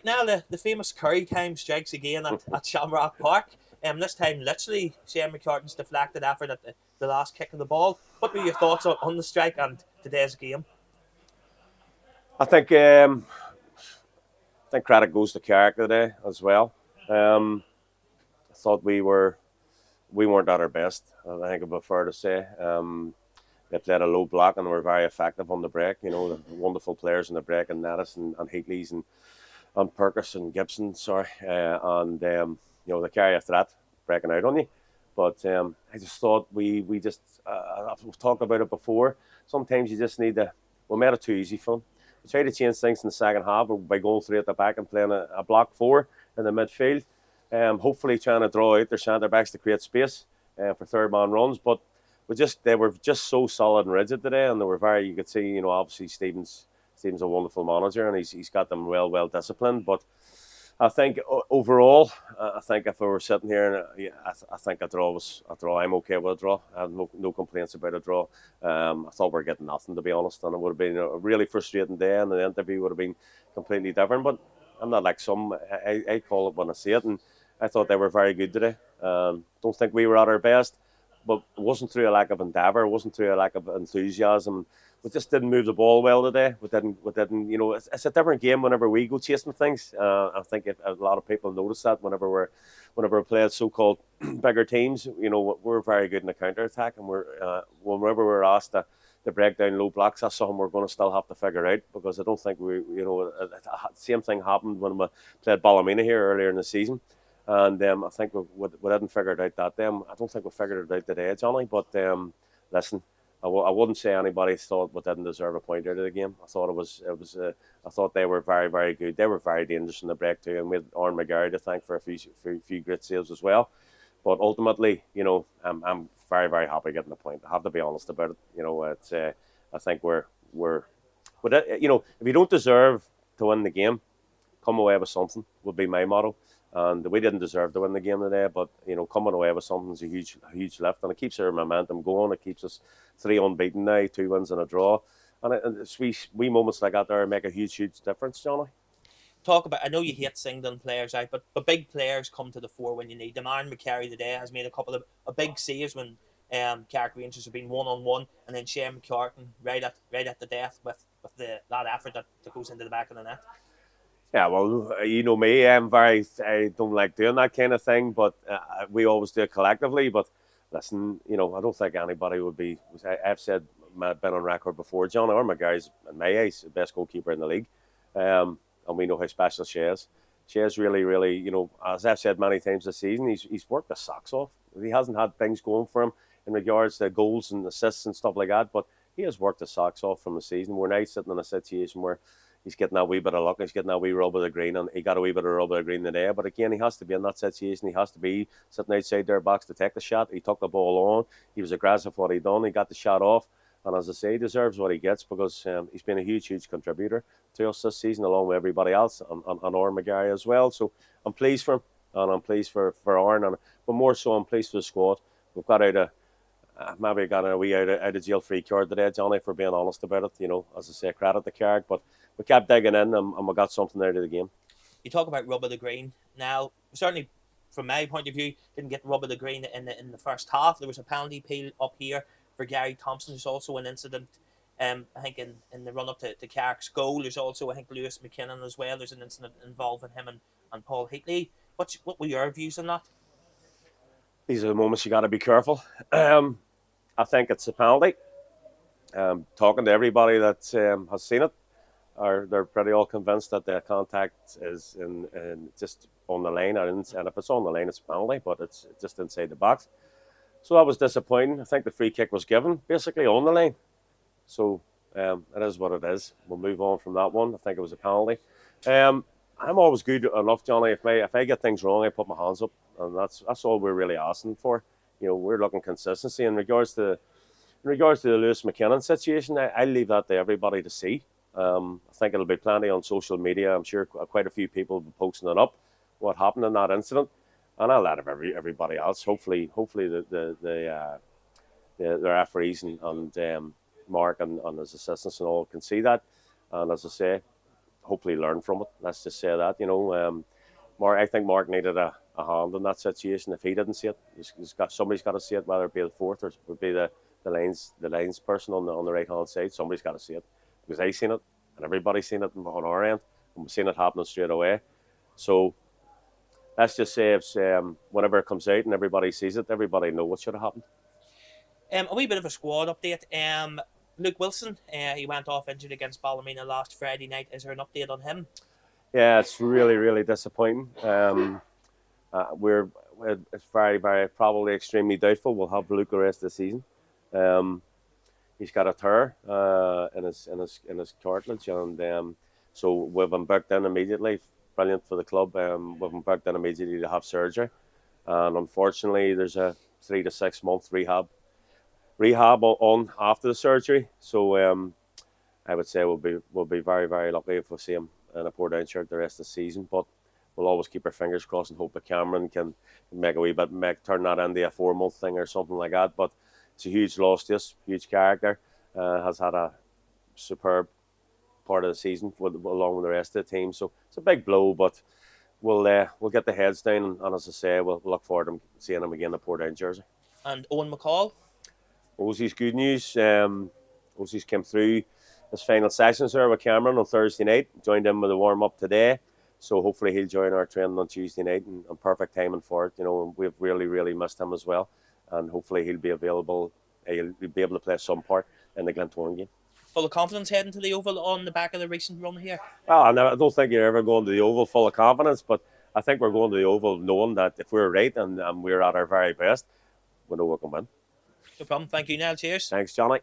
Right now, the famous Currie time strikes again at Shamrock Park. This time, literally, Shane McCartan's deflected effort at the last kick of the ball. What were your thoughts on the strike and today's game? I think credit goes to Carrick today as well. I thought we weren't at our best. I think it'd be fair to say. They played a low block and were very effective on the break. You know, the wonderful players in the break, and Nettis and Heatley's and Perkins and Gibson. Sorry, and you know, they carry a threat breaking out on you. But I just thought we just I've talked about it before. Sometimes you just need to. We made it too easy for them. We tried to change things in the second half by going through at the back and playing a block four in the midfield. Hopefully trying to draw out their centre backs to create space for third man runs. But they were just so solid and rigid today, and they were very. You could see, you know, obviously Stephen's a wonderful manager, and he's got them well disciplined. But I think overall, I think if I were sitting here, and I think a draw was a draw. I'm okay with a draw. I have no complaints about a draw. I thought we were getting nothing, to be honest, and it would have been a really frustrating day, and the interview would have been completely different. But I'm not like some. I call it when I see it, and I thought they were very good today. Don't think we were at our best, but it wasn't through a lack of endeavour. It wasn't through a lack of enthusiasm. We just didn't move the ball well today. We didn't. You know, it's a different game whenever we go chasing things. I think a lot of people notice that whenever we play so-called bigger teams. You know, we're very good in the counter attack, and whenever we're asked to break down low blocks, that's something we're going to still have to figure out, because I don't think same thing happened when we played Ballymena here earlier in the season. And I think we didn't figure it out that day. I don't think we figured it out today, Johnny. But listen, I wouldn't say anybody thought we didn't deserve a point out of the game. I thought I thought they were very good. They were very dangerous in the break too, and we had Aaron McGarry to thank for a few great saves as well. But ultimately, you know, I'm very happy getting the point. I have to be honest about it. You know, it's I think but you know, if you don't deserve to win the game, come away with something would be my motto. And we didn't deserve to win the game today, but you know, coming away with something is a huge lift, and it keeps our momentum going. It keeps us 3 unbeaten now, 2 wins and a draw, and it's wee moments like that there make a huge difference, Johnny. I know you hate singling players out, but big players come to the fore when you need them. Aaron McCarry today has made a couple of big saves when Carrick Rangers have been 1-on-1, and then Shane McCartan right at the death with that effort that goes into the back of the net. Yeah, well, you know me, I don't like doing that kind of thing, but we always do it collectively. But listen, you know, I don't think anybody would be. I've said, been on record before, John McGarry's, in my eyes, the best goalkeeper in the league. And we know how special she is. She is really, you know, as I've said many times this season, he's worked the socks off. He hasn't had things going for him in regards to goals and assists and stuff like that, but he has worked the socks off from the season. We're now sitting in a situation where he's getting that wee bit of luck. He's getting that wee rub of the green, and he got a wee bit of rub of the green today. But again, he has to be in that situation. He has to be sitting outside their box to take the shot. He took the ball on. He was aggressive what he done. He got the shot off. And as I say, he deserves what he gets, because he's been a huge contributor to us this season, along with everybody else, and Aaron McGarry as well. So I'm pleased for him, and I'm pleased for Aaron, but more so I'm pleased for the squad. We've got maybe got a wee out of jail free card today, Johnny, for being honest about it. You know, as I say, credit to Carrick, but we kept digging in, and we got something out of the game. You talk about rub of the green. Now, certainly from my point of view, didn't get rub of the green in the first half. There was a penalty peel up here for Gary Thompson. There's also an incident, I think, in the run-up to Carrick's goal. There's also, I think, Lewis McKinnon as well. There's an incident involving him and Paul Heatley. What were your views on that? These are the moments you got to be careful. I think it's a penalty. Talking to everybody that has seen it, they're pretty all convinced that the contact is in just on the line, and if it's on the line, it's a penalty, but it's just inside the box. So that was disappointing. I think the free kick was given basically on the line. So it is what it is. We'll move on from that one. I think it was a penalty. I'm always good enough, Johnny. If I get things wrong, I put my hands up, and that's all we're really asking for. You know, we're looking consistency in regards to the Lewis McKinnon situation. I leave that to everybody to see. I think it'll be plenty on social media. I'm sure quite a few people will be posting it up, what happened in that incident. And I'll let everybody else. Hopefully the referees and Mark and his assistants and all can see that. And as I say, hopefully learn from it. Let's just say that, Mark. I think Mark needed a hand in that situation. If he didn't see it, somebody's got to see it. Whether it be the fourth or it would be the lines person on the right hand side. Somebody's got to see it because I seen it and everybody's seen it on our end, and we've seen it happening straight away. So let's just say if whenever it comes out and everybody sees it, everybody know what should have happened. A wee bit of a squad update. Luke Wilson, he went off injured against Ballymena last Friday night. Is there an update on him? Yeah, it's really, really disappointing. It's very, very probably extremely doubtful we'll have Luke the rest of the season. He's got a tear in his cartilage, and so we've him booked in immediately. Brilliant for the club. We've him booked in immediately to have surgery, and unfortunately, there's a 3 to 6 month rehab on after the surgery. So I would say we'll be very, very lucky if we see him in a Portdown shirt the rest of the season. But we'll always keep our fingers crossed and hope that Cameron can make a wee bit, turn that into a 4 month thing or something like that. But it's a huge loss to us, huge character. Has had a superb part of the season along with the rest of the team. So it's a big blow, but we'll get the heads down, and as I say, we'll look forward to seeing him again in the Portdown jersey. And Owen McCall? Ozzy's good news. Ozzy's came through his final sessions there with Cameron on Thursday night. Joined him with a warm up today, so hopefully he'll join our training on Tuesday night, and perfect timing for it. We've really, really missed him as well, and hopefully he'll be available. He'll be able to play some part in the Glentoran game. Full of confidence heading to the Oval on the back of the recent run here? Well, I don't think you're ever going to the Oval full of confidence, but I think we're going to the Oval knowing that if we're right and we're at our very best, we know we can win. No problem. Thank you, Niall. Cheers. Thanks, Johnny.